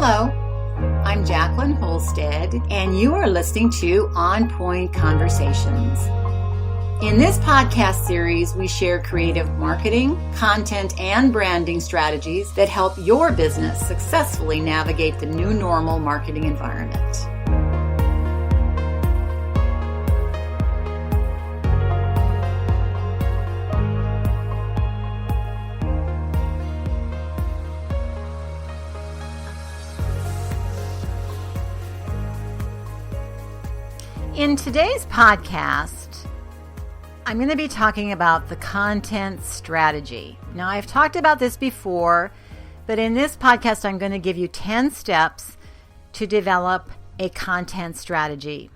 Hello, I'm Jacqueline Holstead, and you are listening to On Point Conversations. In this podcast series, we share creative marketing, content, and branding strategies that help your business successfully navigate the new normal marketing environment. In today's podcast, I'm going to be talking about the content strategy. Now, I've talked about this before, but in this podcast, I'm going to give you 10 steps to develop a content strategy.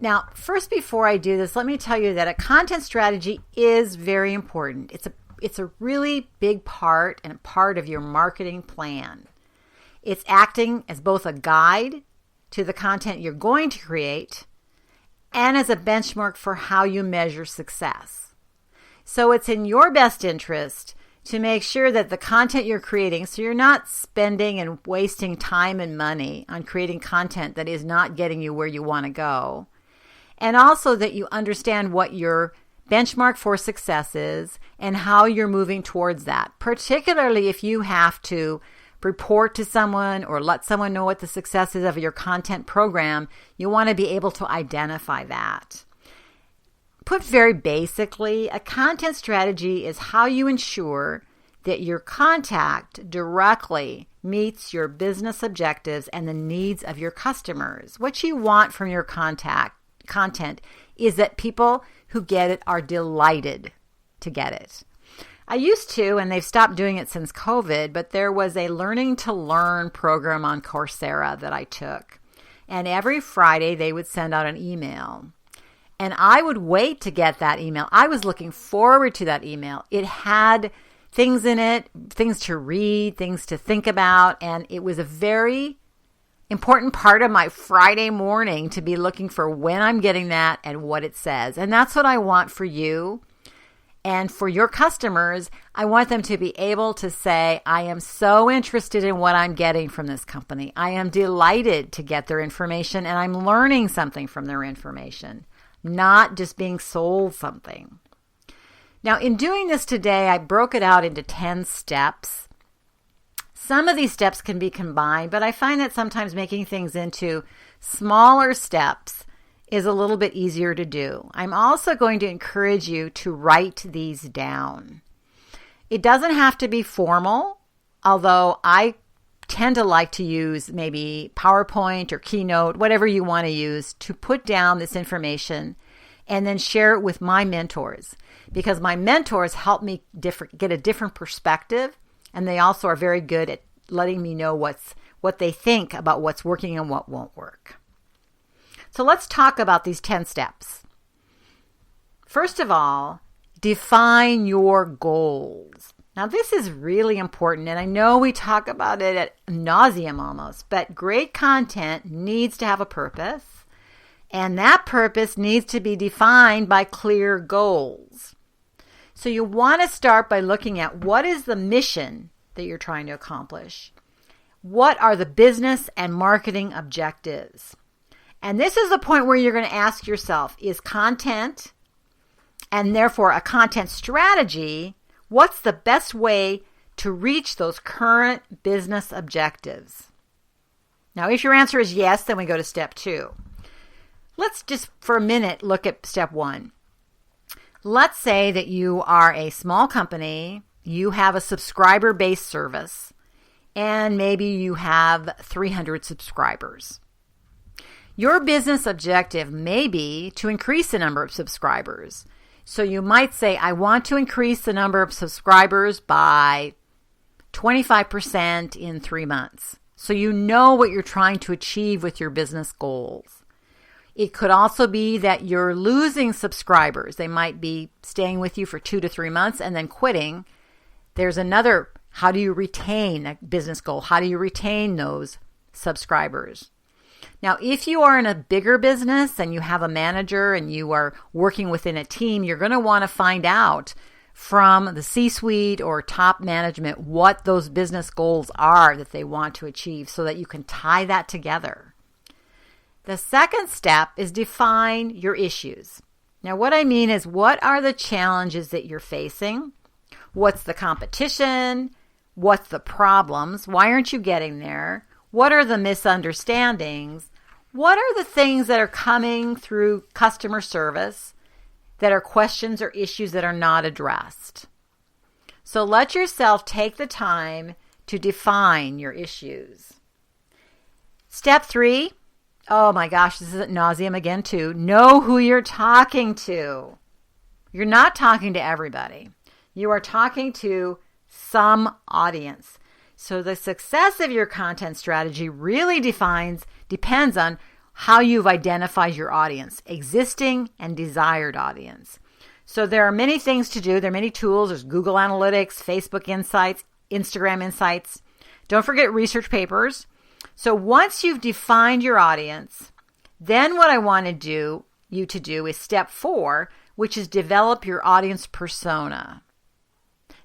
Now, first, before I do this, let me tell you that a content strategy is very important. It's a really big part and a part of your marketing plan. It's acting as both a guide to the content you're going to create and as a benchmark for how you measure success. So it's in your best interest to make sure that the content you're creating, so you're not spending and wasting time and money on creating content that is not getting you where you want to go, and also that you understand what your benchmark for success is and how you're moving towards that, particularly if you have to report to someone or let someone know what the success is of your content program. You want to be able to identify that. Put very basically, a content strategy is how you ensure that your contact directly meets your business objectives and the needs of your customers. What you want from your content is that people who get it are delighted to get it. I used to, and they've stopped doing it since COVID, but there was a Learning to Learn program on Coursera that I took. And every Friday they would send out an email. And I would wait to get that email. I was looking forward to that email. It had things in it, things to read, things to think about, and it was a very important part of my Friday morning to be looking for when I'm getting that and what it says. And that's what I want for you. And for your customers, I want them to be able to say, I am so interested in what I'm getting from this company. I am delighted to get their information, and I'm learning something from their information, not just being sold something. Now, in doing this today, I broke it out into 10 steps. Some of these steps can be combined, but I find that sometimes making things into smaller steps is a little bit easier to do. I'm also going to encourage you to write these down. It doesn't have to be formal, although I tend to like to use maybe PowerPoint or Keynote, whatever you want to use, to put down this information and then share it with my mentors, because my mentors help me get a different perspective, and they also are very good at letting me know what they think about what's working and what won't work. So let's talk about these 10 steps. First of all, define your goals. Now, this is really important, and I know we talk about it ad nauseum almost, but great content needs to have a purpose, and that purpose needs to be defined by clear goals. So you want to start by looking at what is the mission that you're trying to accomplish? What are the business and marketing objectives? And this is the point where you're going to ask yourself, is content, and therefore a content strategy, what's the best way to reach those current business objectives? Now, if your answer is yes, then we go to step 2. Let's just for a minute look at step 1. Let's say that you are a small company, you have a subscriber-based service, and maybe you have 300 subscribers. Your business objective may be to increase the number of subscribers. So you might say, I want to increase the number of subscribers by 25% in 3 months. So you know what you're trying to achieve with your business goals. It could also be that you're losing subscribers. They might be staying with you for 2 to 3 months and then quitting. There's another, how do you retain a business goal? How do you retain those subscribers? Now, if you are in a bigger business and you have a manager and you are working within a team, you're going to want to find out from the C-suite or top management what those business goals are that they want to achieve so that you can tie that together. The second step is define your issues. Now, what I mean is, what are the challenges that you're facing? What's the competition? What's the problems? Why aren't you getting there? What are the misunderstandings? What are the things that are coming through customer service that are questions or issues that are not addressed? So let yourself take the time to define your issues. Step 3, oh my gosh, this is ad nauseum again too. Know who you're talking to. You're not talking to everybody. You are talking to some audience. So the success of your content strategy really depends on how you've identified your audience, existing and desired audience. So there are many things to do. There are many tools. There's Google Analytics, Facebook Insights, Instagram Insights. Don't forget research papers. So once you've defined your audience, then what I want you to do is step 4, which is develop your audience persona.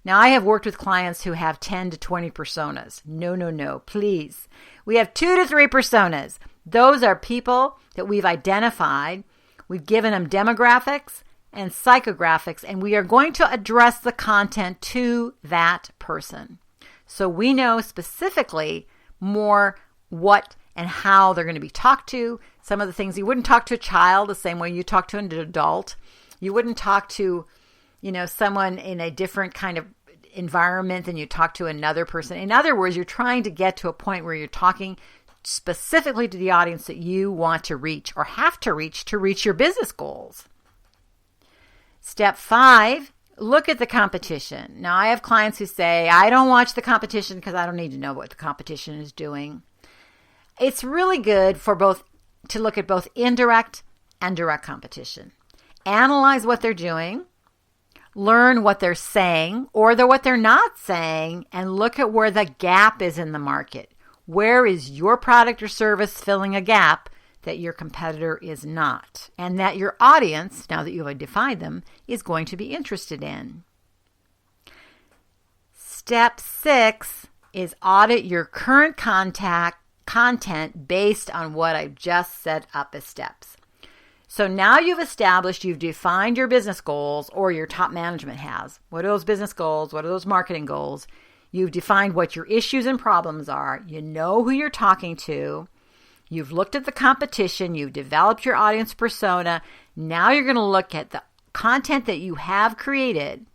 Now, I have worked with clients who have 10 to 20 personas. No, please. We have 2 to 3 personas. Those are people that we've identified. We've given them demographics and psychographics, and we are going to address the content to that person. So we know specifically more what and how they're going to be talked to. Some of the things you wouldn't talk to a child the same way you talk to an adult. You wouldn't talk to, someone in a different kind of environment than you talk to another person. In other words, you're trying to get to a point where you're talking specifically to the audience that you want to reach or have to reach your business goals. Step 5, look at the competition. Now, I have clients who say, I don't watch the competition because I don't need to know what the competition is doing. It's really good to look at both indirect and direct competition. Analyze what they're doing, learn what they're saying or what they're not saying, and look at where the gap is in the market. Where is your product or service filling a gap that your competitor is not, and that your audience, now that you have defined them, is going to be interested in? Step 6 is audit your current content based on what I've just set up as steps. So now you've defined your business goals, or your top management has. What are those business goals? What are those marketing goals? You've defined what your issues and problems are. You know who you're talking to. You've looked at the competition. You've developed your audience persona. Now you're going to look at the content that you have created.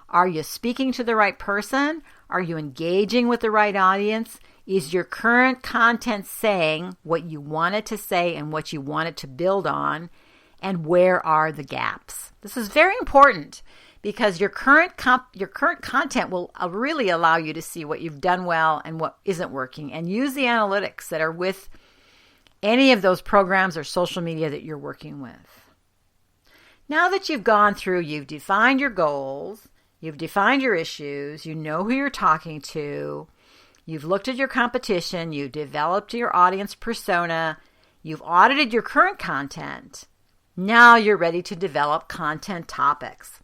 Are you speaking to the right person? Are you engaging with the right audience? Is your current content saying what you want it to say and what you want it to build on? And where are the gaps? This is very important because your current content will really allow you to see what you've done well and what isn't working, and use the analytics that are with any of those programs or social media that you're working with. Now that you've gone through, you've defined your goals, you've defined your issues, you know who you're talking to, you've looked at your competition, you've developed your audience persona, you've audited your current content. Now you're ready to develop content topics.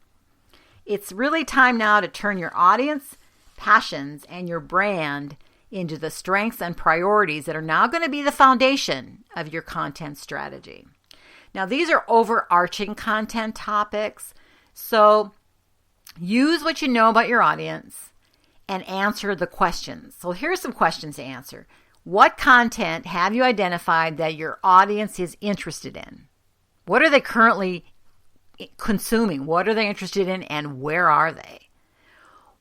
It's really time now to turn your audience, passions, and your brand into the strengths and priorities that are now going to be the foundation of your content strategy. Now, these are overarching content topics, so use what you know about your audience and answer the questions. So here are some questions to answer. What content have you identified that your audience is interested in? What are they currently consuming? What are they interested in, and where are they?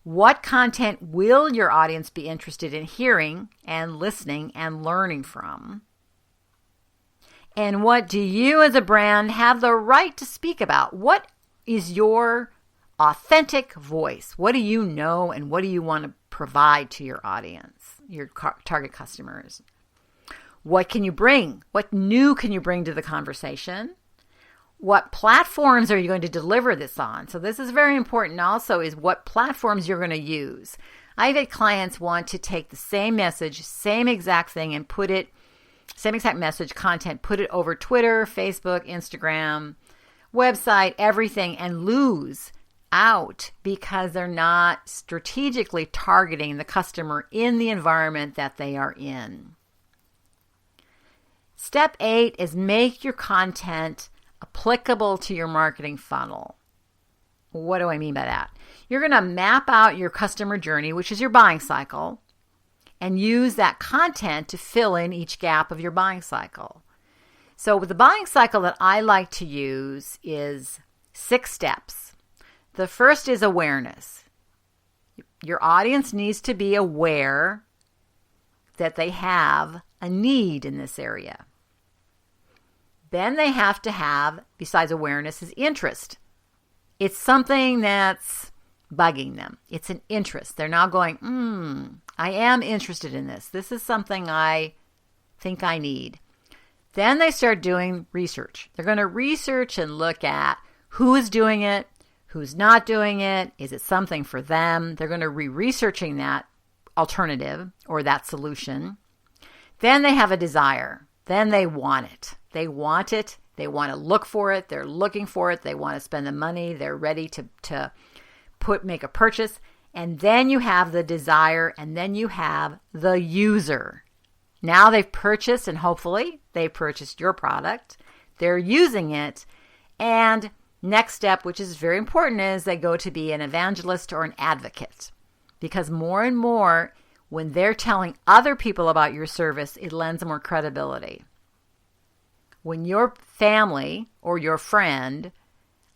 What content will your audience be interested in hearing and listening and learning from? And what do you as a brand have the right to speak about? What is your authentic voice? What do you know, and what do you want to provide to your audience, your target customers? What can you bring? What new can you bring to the conversation? What platforms are you going to deliver this on? So this is very important also, is what platforms you're going to use. I've had clients want to take the same message, same exact thing, and same exact message, content, put it over Twitter, Facebook, Instagram, website, everything, and lose out because they're not strategically targeting the customer in the environment that they are in. Step 8 is make your content applicable to your marketing funnel. What do I mean by that? You're going to map out your customer journey, which is your buying cycle, and use that content to fill in each gap of your buying cycle. So with the buying cycle that I like to use is 6 steps. The first is awareness. Your audience needs to be aware that they have a need in this area. Then they have to have, besides awareness, is interest. It's something that's bugging them. It's an interest. They're now going, I am interested in this. This is something I think I need. Then they start doing research. They're going to research and look at who is doing it, who's not doing it, is it something for them? They're going to be researching that alternative or that solution. Then they have a desire. Then they want it. They want it. They want to look for it. They're looking for it. They want to spend the money. They're ready to make a purchase. And then you have the desire, and then you have the user. Now they've purchased, and hopefully they purchased your product. They're using it. And next step, which is very important, is they go to be an evangelist or an advocate. Because more and more, when they're telling other people about your service, it lends more credibility. When your family or your friend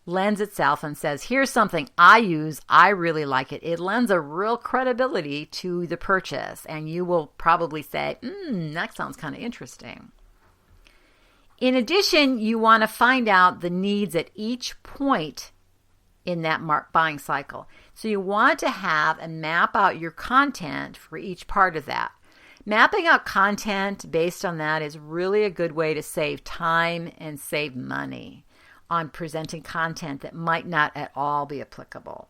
lends itself and says, here's something I use, I really like it, it lends a real credibility to the purchase. And you will probably say, that sounds kind of interesting. In addition, you want to find out the needs at each point in that buying cycle. So you want to have and map out your content for each part of that. Mapping out content based on that is really a good way to save time and save money on presenting content that might not at all be applicable.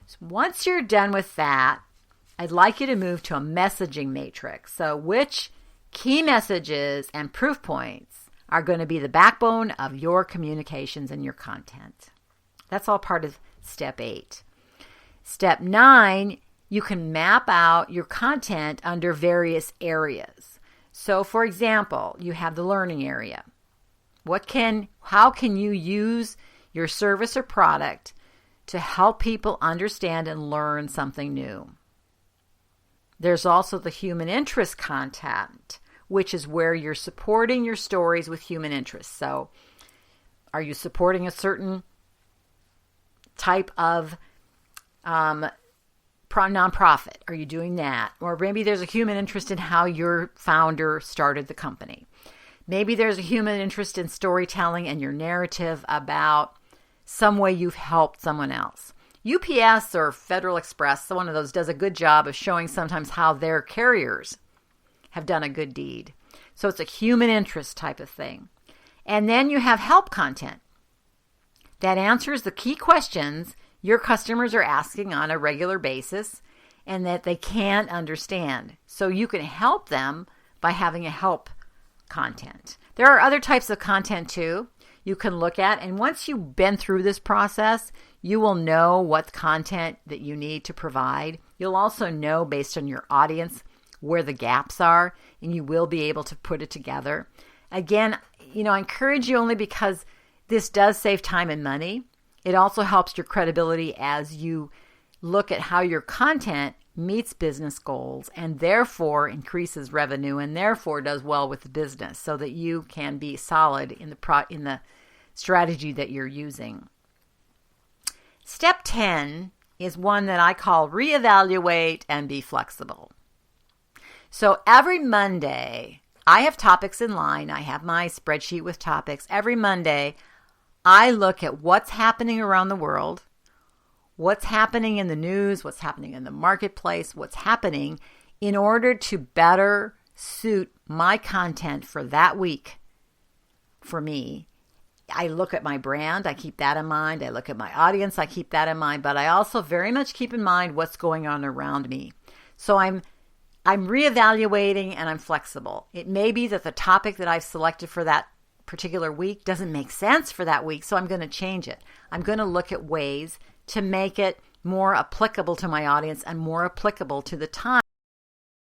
So once you're done with that, I'd like you to move to a messaging matrix. So which key messages and proof points are going to be the backbone of your communications and your content. That's all part of step 8. Step 9, you can map out your content under various areas. So for example, you have the learning area. How can you use your service or product to help people understand and learn something new? There's also the human interest content, which is where you're supporting your stories with human interest. So are you supporting a certain type of nonprofit? Are you doing that? Or maybe there's a human interest in how your founder started the company. Maybe there's a human interest in storytelling and your narrative about some way you've helped someone else. UPS or Federal Express, one of those, does a good job of showing sometimes how their carriers have done a good deed. So it's a human interest type of thing. And then you have help content that answers the key questions your customers are asking on a regular basis and that they can't understand. So you can help them by having a help content. There are other types of content too you can look at. And once you've been through this process, you will know what content that you need to provide. You'll also know based on your audience where the gaps are, and you will be able to put it together. Again, I encourage you only because this does save time and money. It also helps your credibility as you look at how your content meets business goals and therefore increases revenue and therefore does well with the business so that you can be solid in the strategy that you're using. Step 10 is one that I call reevaluate and be flexible. So every Monday, I have topics in line. I have my spreadsheet with topics. Every Monday, I look at what's happening around the world, what's happening in the news, what's happening in the marketplace, what's happening in order to better suit my content for that week for me. I look at my brand, I keep that in mind. I look at my audience, I keep that in mind. But I also very much keep in mind what's going on around me. So I'm reevaluating and I'm flexible. It may be that the topic that I've selected for that particular week doesn't make sense for that week, so I'm going to change it. I'm going to look at ways to make it more applicable to my audience and more applicable to the time